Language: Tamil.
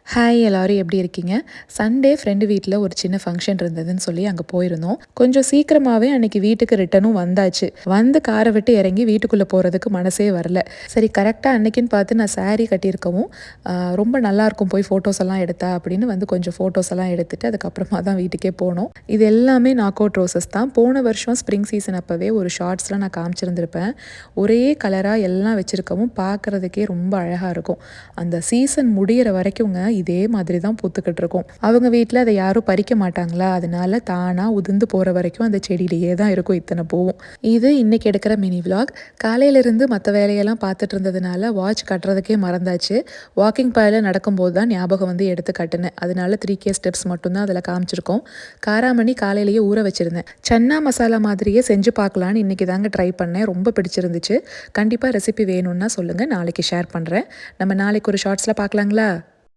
ஹாய் எல்லாரும் எப்படி இருக்கீங்க? சண்டே ஃப்ரெண்டு வீட்ல ஒரு சின்ன ஃபங்ஷன் இருந்ததுன்னு சொல்லி அங்கே போயிருந்தோம். கொஞ்சம் சீக்கிரமாகவே அன்னைக்கு வீட்டுக்கு ரிட்டனும் வந்தாச்சு. வந்து காரை விட்டு இறங்கி வீட்டுக்குள்ளே போகிறதுக்கு மனசே வரல. சரி கரெக்டாக அன்னைக்குன்னு பார்த்து நான் saree கட்டியிருக்கவும் ரொம்ப நல்லாயிருக்கும் போய் ஃபோட்டோஸ் எல்லாம் எடுத்தா அப்படின்னு வந்து கொஞ்சம் ஃபோட்டோஸ் எல்லாம் எடுத்துட்டு அதுக்கப்புறமா தான் வீட்டுக்கே போனோம். இது எல்லாமே நாக் அவுட் ரோசஸ் தான். போன வருஷம் ஸ்ப்ரிங் சீசன் அப்போவே ஒரு ஷார்ட்ஸ்லாம் நான் காமிச்சிருந்திருப்பேன். ஒரே கலராக எல்லாம் வச்சுருக்கவும் பார்க்குறதுக்கே ரொம்ப அழகாக இருக்கும். அந்த சீசன் முடியிற வரைக்குங்க இதே மாதிரி தான் பூத்துக்கிட்டு இருக்கும். அவங்க வீட்டில் அதை யாரும் பறிக்க மாட்டாங்களா, அதனால தானாக உதிர்ந்து போகிற வரைக்கும் அந்த செடியிலேயே தான் இருக்கும் இத்தனை பூவும். இது இன்னைக்கு எடுக்கிற மினி விலாக். காலையிலேருந்து மற்ற வேலையெல்லாம் பார்த்துட்டு இருந்ததுனால வாட்ச் கட்டுறதுக்கே மறந்தாச்சு. வாக்கிங் பாயில் நடக்கும்போது தான் ஞாபகம் வந்து எடுத்து கட்டினேன். அதனால 3K ஸ்டெப்ஸ் மட்டும்தான் அதில் காமிச்சிருக்கோம். காராமணி காலையிலேயே ஊற வச்சுருந்தேன். சன்னா மசாலா மாதிரியே செஞ்சு பார்க்கலான்னு இன்றைக்கி தாங்க ட்ரை பண்ணேன். ரொம்ப பிடிச்சிருந்துச்சு. கண்டிப்பாக ரெசிபி வேணும்னா சொல்லுங்கள், நாளைக்கு ஷேர் பண்ணுறேன். நம்ம நாளைக்கு ஒரு ஷார்ட்ஸில் பார்க்கலாங்களா?